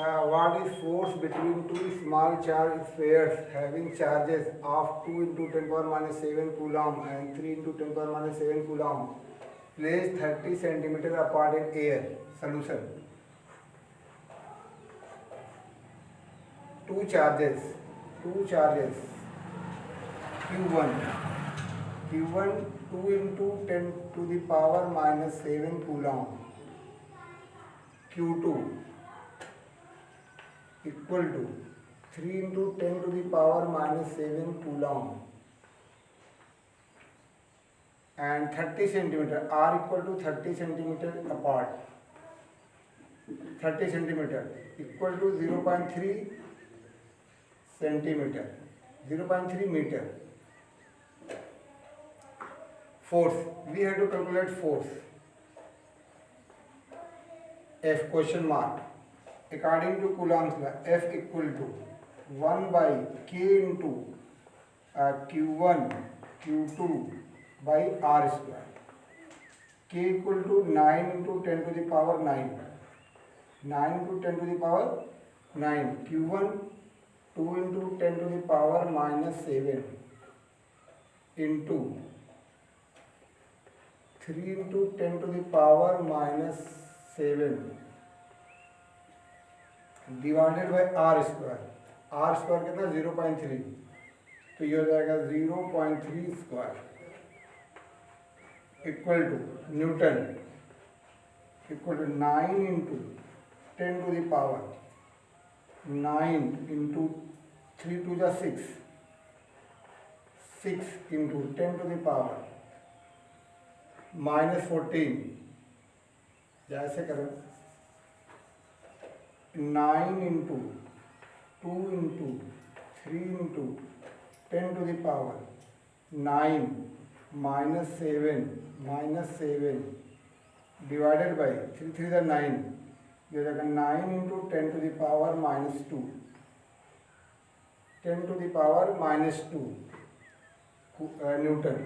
what is force between two small charge spheres having charges of 2 into 10 power minus 7 coulomb and 3 into 10 power minus 7 coulomb placed 30 centimeter apart in air? Solution. Two charges Q1 2 into 10 to the power minus 7 coulomb, Q2 equal to 3 into 10 to the power minus 7 coulomb and 30 centimeter, R equal to 30 centimeter apart, 30 centimeter equal to 0.3 centimeter, 0.3 meter. Force, we have to calculate force. F question mark. According to Coulomb's law, F equal to 1 by K into Q1 Q2 by R square. K equal to 9 into 10 to the power 9. 9 into 10 to the power 9. Q1 2 into 10 to the power minus 7 into 3 into 10 to the power minus 7 divided by R square. R square कितना 0.3, तो ये हो जाएगा 0.3 square equal to newton equal to 9 into 10 to the power 9 into 3 to the 6 into 10 to the power minus 14. जैसे करें 9 into 2 into 3 into 10 to the power 9 minus 7 divided by 3 3 9, ये हो जाएगा 9 into 10 to the power minus 2, 10 to the power minus 2 newton.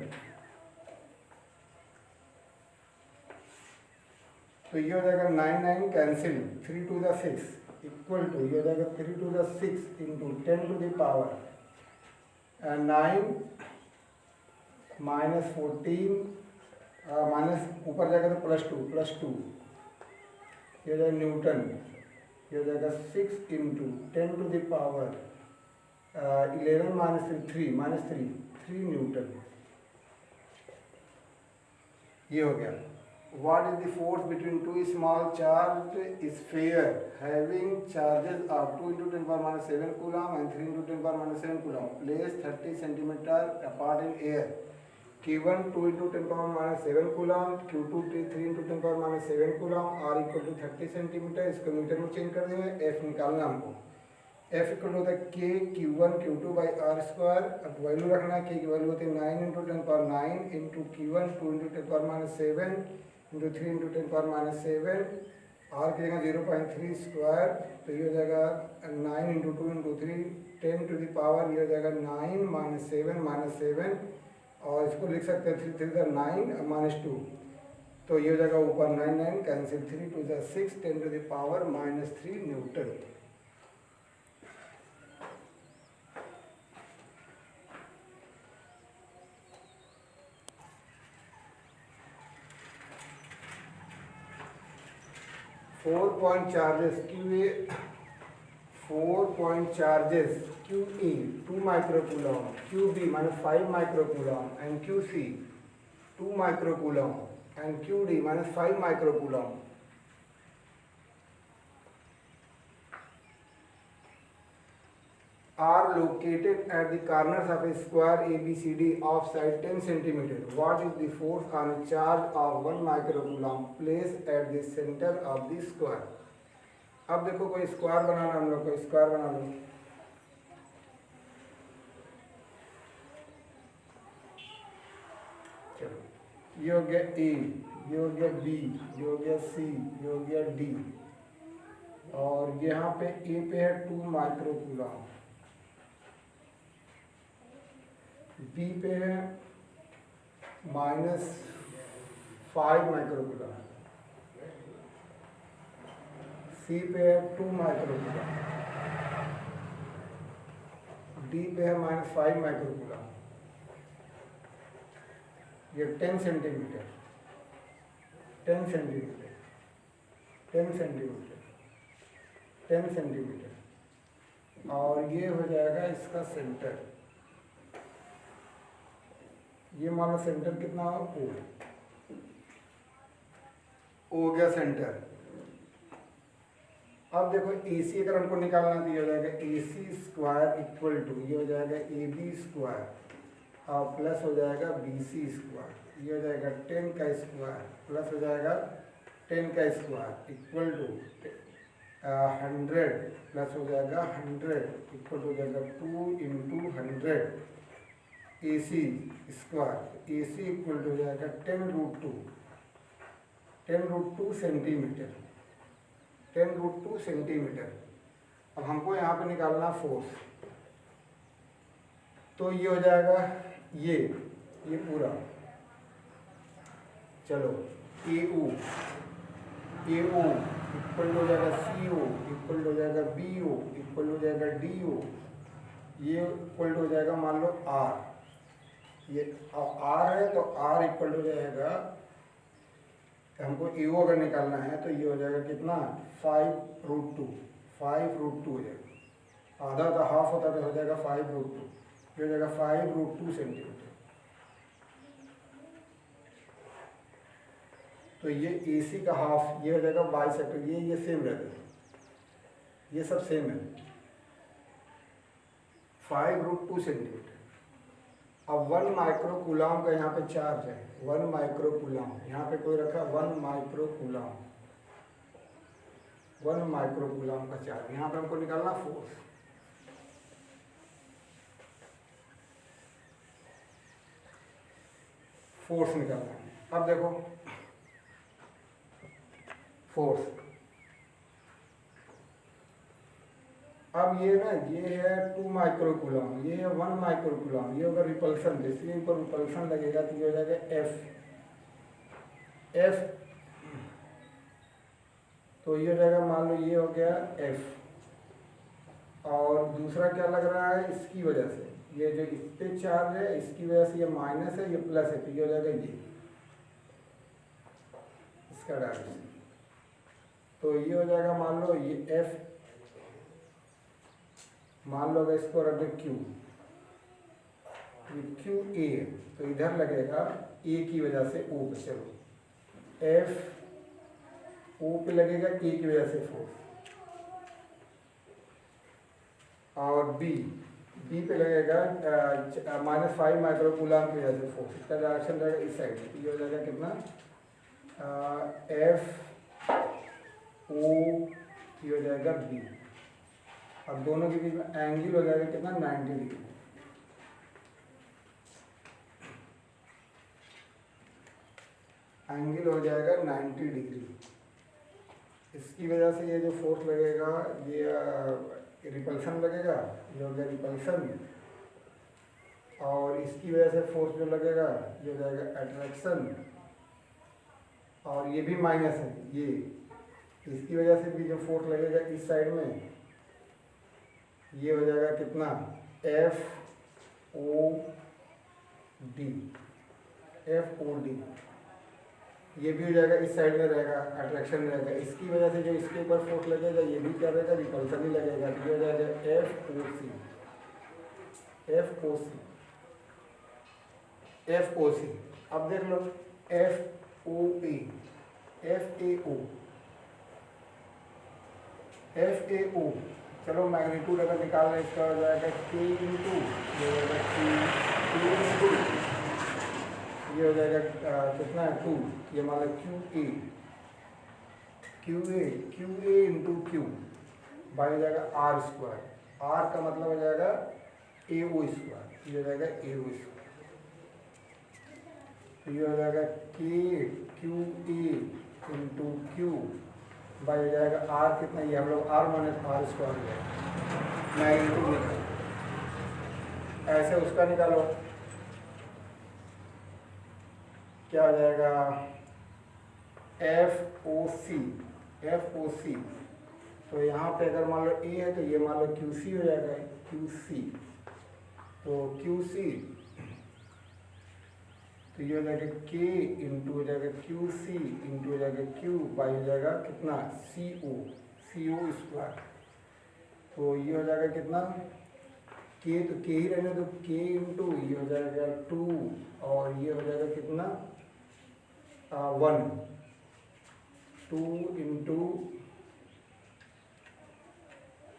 तो ये हो जाएगा 9 9 cancel, 3 to the 6 equal to ये हो जाएगा 3 to the 6 into 10 to the power 9 minus 14 minus ऊपर जाएगा तो प्लस 2 ये हो जाएगा न्यूटन. ये हो जाएगा 6 into 10 to the power 11 minus 3 newton. ये हो गया. What is the force between two small charged sphere having charges of 2 into 10 power minus 7 coulomb and 3 into 10 power minus 7 coulomb placed 30 centimeter apart in air? Q1 2 into 10 power minus 7 coulomb, Q2 3 into 10 power minus 7 coulomb, R equal to 30 centimeter. इसको metre में change कर देंगे. F निकालना हमको. F equal होता है K Q1 Q2 by R square. अब value रखना है. K की वैल्यू होती है 9 into 10 power 9 into Q1 2 into 10 power minus 7 into 3 into 10 power minus 7. R की जगह 0.3 स्क्वायर, तो ये हो जाएगा 9 into 2 into 3 10 to the power, ये हो जाएगा 9 minus 7 और इसको लिख सकते हैं 3 3 9 minus 2, तो ये हो जाएगा ऊपर 9 9 cancel, 3 2 6 10 to the power minus 3 Newton. 4 point charges QA, 4 point charges QE 2 microcoulomb, QB minus 5 microcoulomb and QC 2 microcoulomb and QD minus 5 microcoulomb are located at the corners of a square ABCD of side 10 cm. What is the force on a charge of 1 microcoulomb placed at the center of the square? अब देखो कोई square बनाना, हम लोग को square बना लो. चलो, ये हो गया A, ये हो गया B, ये हो गया C, ये हो गया D, और यहाँ पे A पे है 2 माइक्रोकूलम, B पे है -5 माइक्रोकूलम, C सी पे है 2 माइक्रोकूलम, डी पे है -5 माइक्रोकूलम, ये 10 सेंटीमीटर 10 सेंटीमीटर 10 सेंटीमीटर 10 सेंटीमीटर, और ये हो जाएगा इसका सेंटर, ये मान लो सेंटर कितना हो, ओ हो गया सेंटर। अब देखो AC अगर हमको निकालना तो ये हो जाएगा AC² इक्वल टू, ये हो जाएगा AB² और प्लस हो जाएगा BC², ये हो जाएगा 10 का स्क्वायर प्लस हो जाएगा 10 का स्क्वायर इक्वल टू 100 प्लस हो जाएगा 100 इक्वल हो जाएगा 2 × 100 AC², AC इक्वल हो जाएगा 10√2 सेंटीमीटर, 10√2 सेंटीमीटर। अब हमको यहाँ पे निकालना फोर्स, तो ये हो जाएगा ये पूरा, चलो AO इक्वल हो जाएगा CO इक्वल हो जाएगा BO इक्वल हो जाएगा DO, ये इक्वल हो जाएगा मान लो R, ये R है तो R इक्वल हो जाएगा, हमको AO अगर निकालना है तो ये हो जाएगा कितना 5√2 हो जाएगा, आधा तो हाफ होता तो हो जाएगा 5√2, ये हो जाएगा 5√2 सेंटीमीटर। तो ये AC का हाफ, ये हो जाएगा बाइसेक्टर, ये सेम रहता है, ये सब सेम है, 5√2 सेंटीमीटर। अब 1 माइक्रोकूलम का यहाँ पे चार्ज है, 1 माइक्रोकूलम, यहाँ पे कोई रखा 1 माइक्रोकूलम, 1 माइक्रोकूलम का चार्ज, यहाँ पे हमको निकालना फोर्स। फोर्स निकालना है। अब देखो फोर्स, अब ये ना, ये है 2 माइक्रोकूलम, ये है 1 माइक्रोकूलम, ये अगर रिपल्सन, जैसे ऊपर रिपल्सन लगेगा तो ये हो जाएगा F, तो ये हो जाएगा मान लो ये हो गया F, और दूसरा क्या लग रहा है इसकी वजह से, ये जो इस पे चार्ज है इसकी वजह से ये माइनस है, ये प्लस है, तो ये हो जाएगा ये इसका डायरेक्शन, तो ये हो जाएगा मान लो ये F, मान लो अगर इसको रख दे Q, ये QA, तो इधर लगेगा A की वजह से O पे, चलो F O पे लगेगा A की वजह से फोर्स, और B पे लगेगा -5 माइक्रोकूलम की वजह से फोर्स, इसका डायरेक्शन रहेगा इस साइड, तो ये हो जाएगा कितना F O, ये हो जाएगा B, अब दोनों के बीच में एंगल हो जाएगा कितना 90 डिग्री, एंगल हो जाएगा 90 डिग्री। इसकी वजह से ये जो फोर्स लगेगा ये रिपल्सन लगेगा, ये हो गया रिपल्सन, और इसकी वजह से फोर्स जो लगेगा ये हो जाएगा अट्रैक्शन, और ये भी माइनस है, ये इसकी वजह से भी जो फोर्स लगेगा इस साइड में, ये हो जाएगा कितना FOD, ये भी हो जाएगा इस साइड में रहेगा, अट्रैक्शन रहेगा, इसकी वजह से जो इसके ऊपर फोर्स लगेगा ये भी क्या रहेगा रिपल्सन ही लगेगा, तो ये हो जाएगा FOC। अब देख लो FAO, चलो मैग्नीट्यूड अगर निकाल रहे इसका हो जाएगा K × ये हो जाएगा कितना है 2, ये मान लो QA × Q बाई हो जाएगा R², R का मतलब हो जाएगा AO², ये हो जाएगा AO², ये हो जाएगा QA × Q बाई हो जाएगा R कितना, ये हम लोग R -R² मैग्नीट्यूड निकालो, ऐसे उसका निकालो, क्या हो जाएगा FOC तो यहाँ पे अगर मान लो ए है तो ये मान लो क्यू सी हो जाएगा, क्यू सी। तो क्यू सी तो ये हो जाएगा के इंटू हो जाएगा क्यू सी इंटू हो जाएगा क्यू बाई हो जाएगा कितना सी ओ स्क्वायर। तो ये हो जाएगा कितना के, तो के ही रहने दो, के इंटू ये हो जाएगा 2 और ये हो जाएगा कितना 1, 2 into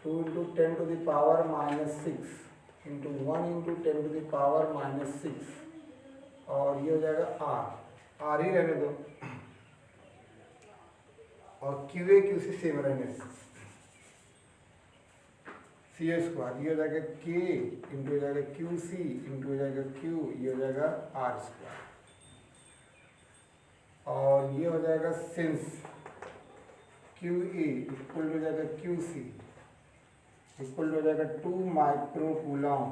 10 to the power -6 into 1 into 10 to the power -6 और ये हो जाएगा आर ही रहने दो और Q A Q C same रहने दो, सी ए स्क्वायर। ये हो जाएगा के इंटू हो जाएगा क्यू सी इंटू हो जाएगा क्यू, ये हो जाएगा आर स्क्वायर। और ये हो जाएगा सिंस क्यू ए इक्वल हो जाएगा क्यू सी इक्वल हो जाएगा 2 माइक्रो कूलम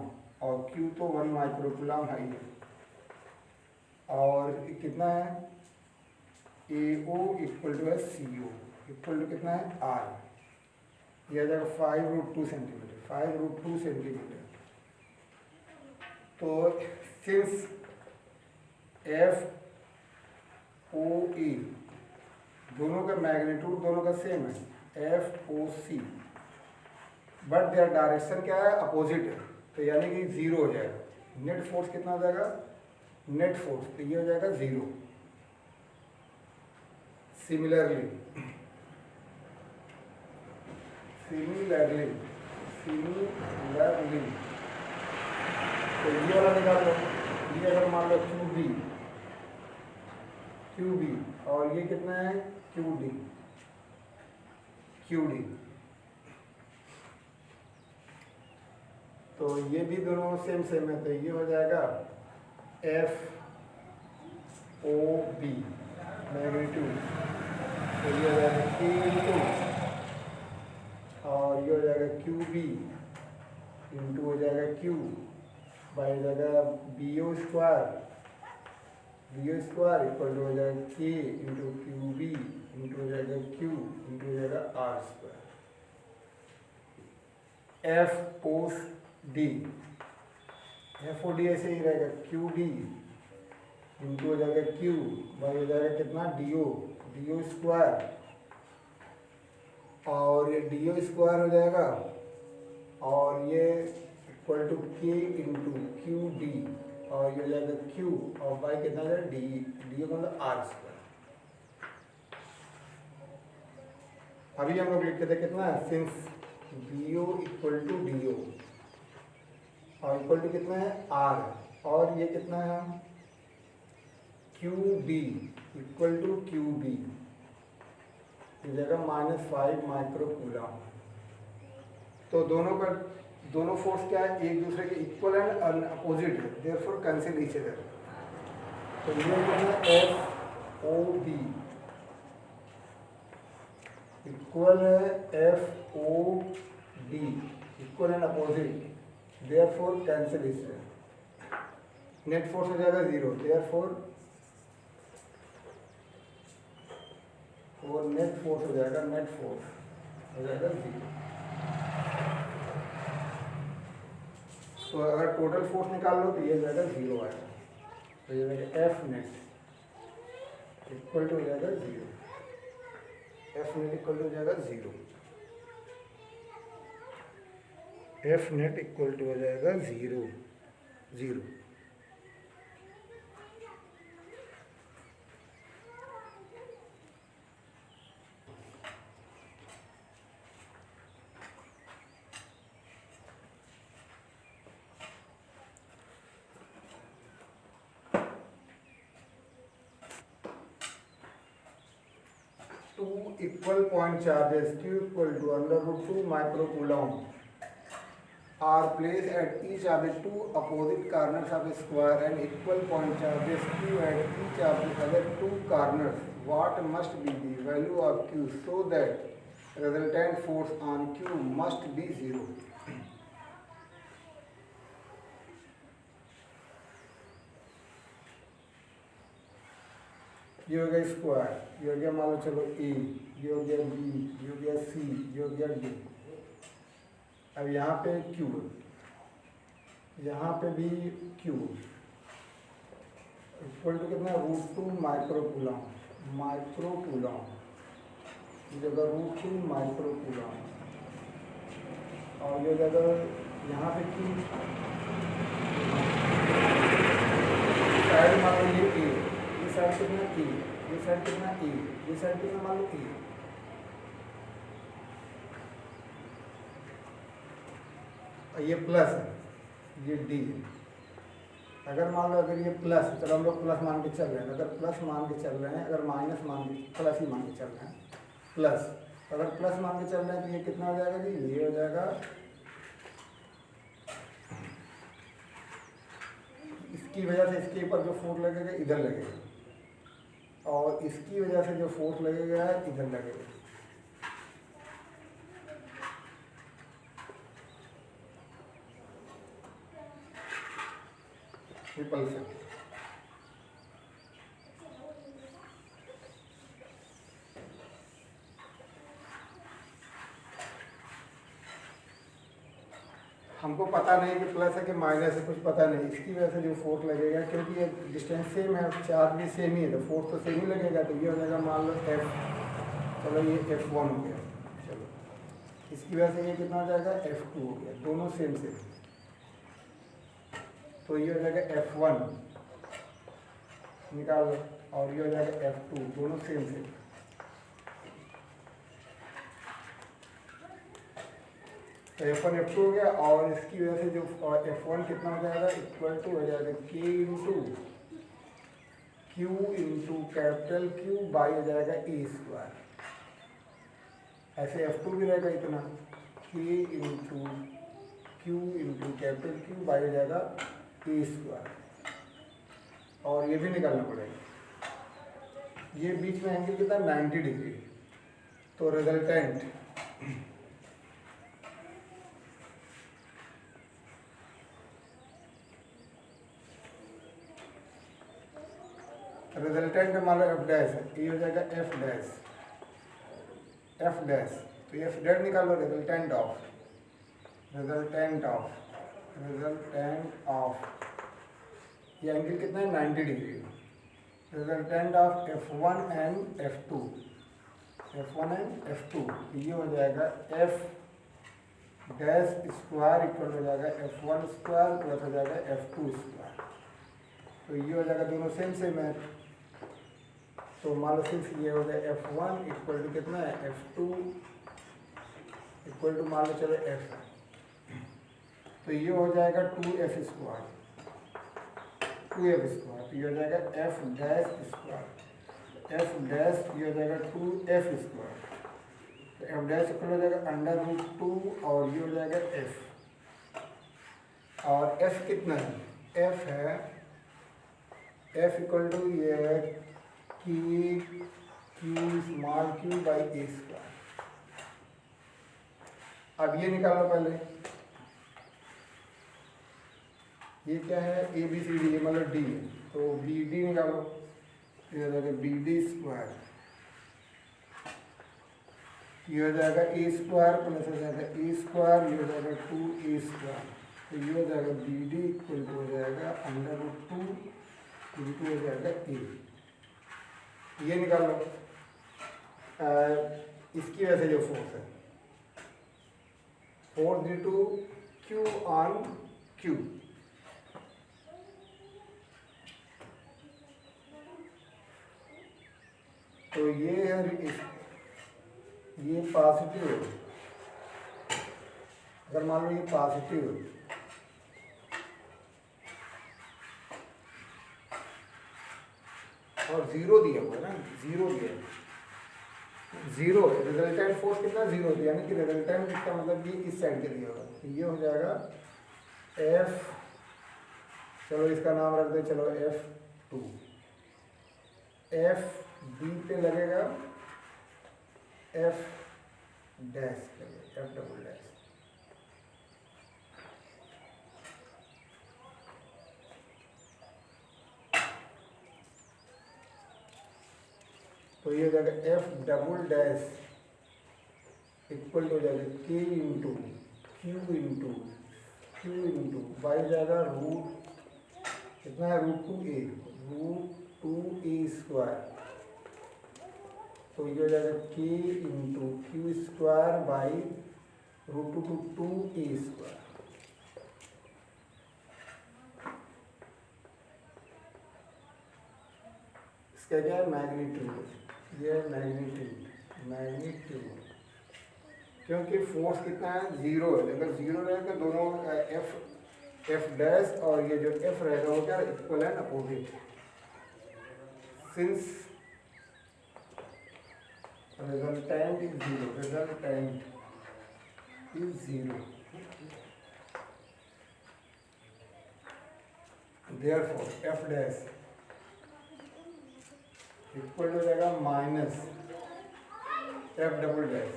और Q तो 1 माइक्रो कूलम है ये। और कितना है AO इक्वल टू है CO इक्वल टू कितना है R, ये आ जाएगा 5√2 सेंटीमीटर, 5√2 सेंटीमीटर। तो सिंस FOA दोनों का मैग्नीट्यूड दोनों का सेम है FOC, बट देयर डायरेक्शन क्या है अपोजिट है, तो यानी कि 0 हो जाएगा। नेट फोर्स कितना हो जाएगा, नेट फोर्स तो ये हो जाएगा 0। सिमिलरली तो ये वाला निकाल लो, ये अगर मान लो QB और ये कितना है QD, तो ये भी दोनों सेम है, तो ये हो जाएगा FOB मैग्नीट्यूड, तो ये हो जाएगा K इंटू और ये हो जाएगा QB इंटू हो जाएगा Q बाई हो जाएगा BO स्क्वायर इक्वल टू हो जाएगा K इंटू QB इंटू हो जाएगा Q इंटू हो जाएगा R स्क्वायर। FOD ऐसे ही रहेगा QD इंटू हो जाएगा Q बाई हो जाएगा कितना DO स्क्वायर और ये DO स्क्वायर हो जाएगा और ये equal to K into QD और ये हो जाएगा Q और बाई कितना हो जाएगा DO का मतलब R स्क्वायर। अभी हम लोग लिखते थे कितना है since BO equal to DO और इक्वल टू कितना है R और ये कितना है QB इक्वल टू QB ये जगह -5 माइक्रो कूलम। तो दोनों फोर्स क्या है एक दूसरे के इक्वल एंड अपोजिट है, देयरफॉर कैंसिल ईच अदर। तो ये कितना FOB इक्वल है FOD equal and opposite, therefore cancel each other. Net force हो जाएगा 0, देयरफॉर और नेट फोर्स हो जाएगा 0। तो अगर टोटल फोर्स निकाल लो तो ये जाएगा 0 आएगा, तो ये जाएगा F नेट इक्वल टू हो जाएगा 0, F नेट इक्वल टू हो जाएगा 0, F नेट इक्वल टू हो जाएगा 0। 2 equal point charges Q equal to √2 microcoulomb are placed at each of the two opposite corners of a square and equal point charges Q at each of the other two corners. What must be the value of Q so that resultant force on Q must be 0? ये हो गया square, ये हो गया मान लो चलो ए, ये हो गया बी, ये हो गया सी, ये हो गया डी। अब यहाँ पे क्यू, यहाँ पे भी क्यू इक्वल टू कितना √2 माइक्रोकूलम, जगह √2 माइक्रोकूलम। और ये जगह यहाँ पे क्यू साइड मान लो ये ए, ये साइड कितना ए, ये साइड कितना ए, ये साइड कितना मान लो ए। ये प्लस है, ये डी है। अगर मान लो अगर ये प्लस, चलो हम लोग प्लस मान के चल रहे हैं, अगर प्लस मान के चल रहे हैं, अगर माइनस मान के प्लस ही मान के चल रहे हैं, प्लस अगर प्लस मान के चल रहे हैं तो ये कितना हो जाएगा जी, ये हो जाएगा इसकी वजह से इसके ऊपर जो फोर्स लगेगा इधर लगेगा, और इसकी वजह से जो फोर्स लगेगा इधर लगेगा। रिपल्सन, हमको पता नहीं कि प्लस है कि माइनस है, कुछ पता नहीं, इसकी वजह से जो फोर्स लगेगा, क्योंकि ये डिस्टेंस सेम है, चार्ज भी सेम ही है, तो फोर्स तो सेम ही लगेगा। तो ये हो जाएगा मान लो एफ, चलो ये F1 हो गया, चलो इसकी वजह से ये कितना हो जाएगा F2 हो गया, दोनों सेम सेम। तो ये हो जाएगा F1 निकाल लो, और ये हो जाएगा F2, दोनों सेम सेम। तो F1 F2 हो गया, और इसकी वजह से जो F1 कितना हो जाएगा, इक्वल टू हो जाएगा K into Q into capital Q by हो जाएगा ए स्क्वायर। ऐसे F2 भी रहेगा इतना, K into Q into capital Q by हो जाएगा ए स्क्वायर। और ये भी निकालना पड़ेगा, ये बीच में एंगल कितना 90 डिग्री, तो रिजल्टेंट मान लो एफ डैश है, ये हो जाएगा एफ डैश, तो एफ डैश निकाल लो, रिजल्टेंट ऑफ ये एंगल कितना है 90 degree, resultant of F1 and F2, ये हो जाएगा एफ डैश स्क्वायर इक्वल हो जाएगा F1 स्क्वायर प्लस हो जाएगा F2 स्क्वायर। तो ये हो जाएगा दोनों सेम सेम है, तो मान लो सिर्फ ये हो गया F1 इक्वल टू कितना है F2 इक्वल टू मान लो चलो F, तो ये हो जाएगा 2F स्क्वायर, तो ये हो जाएगा F डैश स्क्वायर, ये हो जाएगा 2F स्क्वायर, तो F डैश इक्वल हो जाएगा √2, और ये हो जाएगा F, और F कितना है, F है F इक्वल टू ये है Q small q by A square. अब ये निकालो पहले, ये क्या है ए बी सी डी, ये मतलब डी है, तो बी डी निकालो, ये हो जाएगा बी डी स्क्वायर, ये हो जाएगा ए स्क्वायर प्लस हो जाएगा ए स्क्वायर, ये हो जाएगा 2a स्क्वायर, तो ये हो जाएगा बी डी इक्वल टू हो जाएगा √2 इंटू हो जाएगा ए। ये निकाल लो, इसकी वजह से जो फोर्स है, force due to Q on Q, तो ये है, ये पॉजिटिव है, अगर मान लो ये पॉजिटिव है, और जीरो दिया हुआ है ना, जीरो रिजल्टेंट फोर्स कितना जीरो दिया, यानी कि रिजल्टेंट इसका मतलब ये इस साइड के दिया होगा, तो ये हो जाएगा F, चलो इसका नाम रख दे, चलो F2, F B पे लगेगा F dash, F double dash, तो ये हो जाएगा F double dash equal to हो जाएगा K into Q into by जाएगा रूट कितना है रूट टू ए स्क्वायर। तो ये हो जाएगा K into Q square by root two A square. इसका क्या है मैग्नीट्यूड, ये मैग्नीट्यूड क्योंकि फोर्स कितना है 0 है। अगर 0 रहेगा दोनों एफ डैश और ये जो एफ रहेगा वो क्या इक्वल है opposite. Since resultant is 0 therefore F dash equal हो जाएगा माइनस एफ डबल डैश।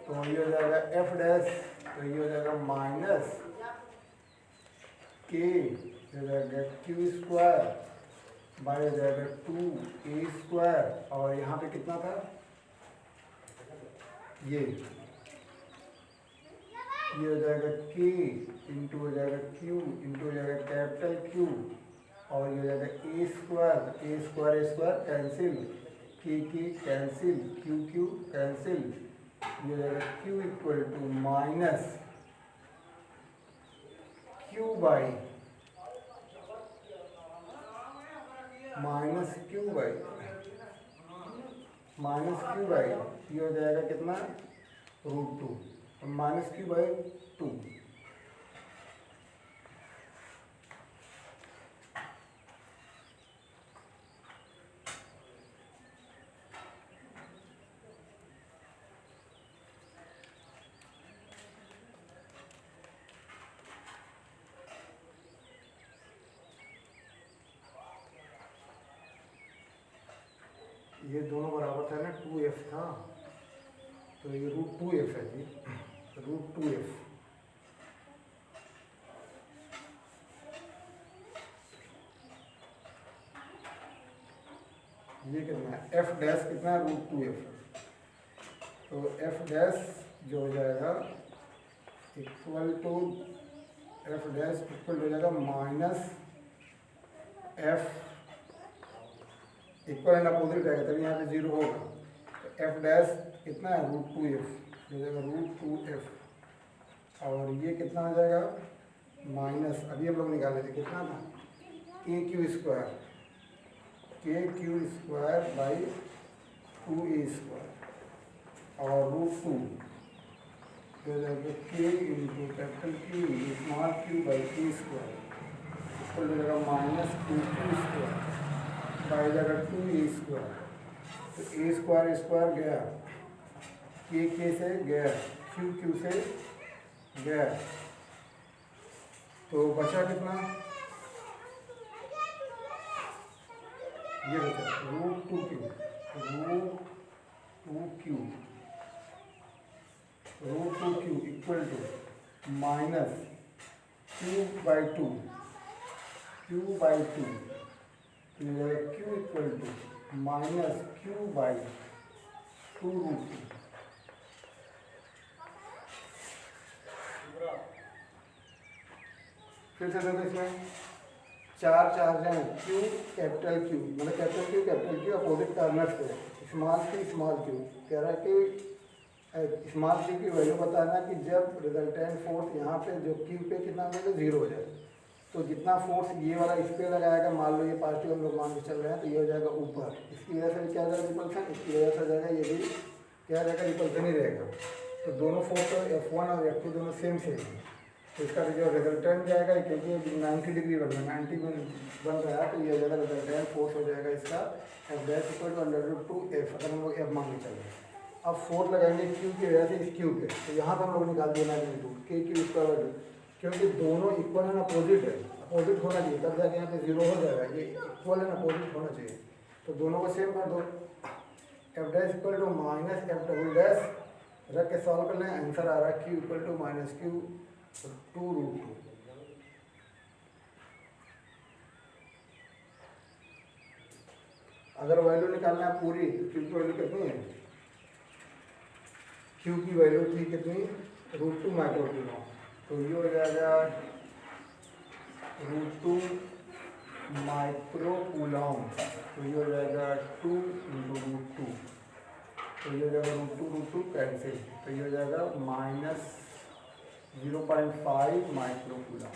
तो ये हो जाएगा एफ डैश, तो ये हो जाएगा माइनस के हो जाएगा क्यू स्क्वायर बाई हो जाएगा 2a स्क्वायर और यहाँ पे कितना था ये हो जाएगा के इंटू हो जाएगा क्यू इंटू हो जाएगा कैपिटल क्यू और ये हो जाएगा A square cancel K cancel Q cancel. ये हो जाएगा Q equal to minus Q by ये हो जाएगा कितना रूट 2 -q/2। ये दोनों बराबर था ना 2f था, तो ये √2f है जी, √2f। ये कितना है f डैश कितना है √2f, तो f डैश जो हो जाएगा equal to f dash equal हो जाएगा minus f equal and opposite रहेगा तभी यहाँ पे 0 होगा। तो एफ डैश कितना है √2f हो जाएगा √2f और ये कितना आ जाएगा माइनस अभी हम लोग निकाले थे कितना था के Q square by 2a square और √2 हो जाएगा K into capital Q small Q by A square equal हो जाएगा माइनस 2q स्क्वायर बाई जाएगा 2a स्क्वायर। तो ए स्क्वायर गया, के से गया, क्यू से गया, तो बचा कितना ये बचा √2q equal to minus q/2 q equal to minus q/2 √2। फिर से देखो इसमें चार चार्ज हैं Q capital Q opposite corners पे स्मॉल क्यू कह रहा है कि स्मॉल क्यू की वैल्यू बताना कि जब रिजल्टेंट फोर्स यहाँ पे जो क्यू पे कितना हो जाएगा 0 हो जाएगा। तो जितना फोर्स ये वाला इस पर लगाएगा, मान लो ये पॉजिटिव हम लोग मान के चल रहे हैं, तो ये हो जाएगा ऊपर, इसकी वजह से क्या हो जाएगा रिपल्सन, इसकी वजह से हो जाएगा ये भी क्या रहेगा रिपल्सन ही रहेगा। तो दोनों फोर्स तो F1 और F2 दोनों सेम है। तो इसका जो रिजल्टेंट जाएगा क्योंकि 90 डिग्री बन रहा है 90 बन रहा है, तो ये हो जाएगा रिजल्टेंट फोर्स हो जाएगा इसका F dash equal to √2f। अगर हम लोग F मान के चल रहे हैं, अब फोर्स लगाएंगे क्यू की वजह से इस क्यू पे, तो यहाँ पर हम लोग निकाल दिया मैग्नीट्यूड के क्यू स्क्वायर, क्योंकि दोनों इक्वल एंड अपोजिट है, अपोजिट होना चाहिए तब जाके यहाँ पे 0 हो जाएगा, ये इक्वल एंड अपोजिट होना चाहिए। तो दोनों को सेम कर दो, F dash equal to minus F double dash रख के सॉल्व कर लें, आंसर आ रहा है क्यू इक्वल टू -q/2 √2। अगर वैल्यू निकालना है पूरी तो क्यू की वैल्यू कितनी है, क्यू की वैल्यू थी कितनी, √2 माइक्रो कूलम, तो ये हो जाएगा √2 माइक्रो कूलम, तो ये हो जाएगा 2 × √2, तो ये हो जाएगा √2 कैंसिल, तो ये हो जाएगा -0.5 माइक्रो कूलम।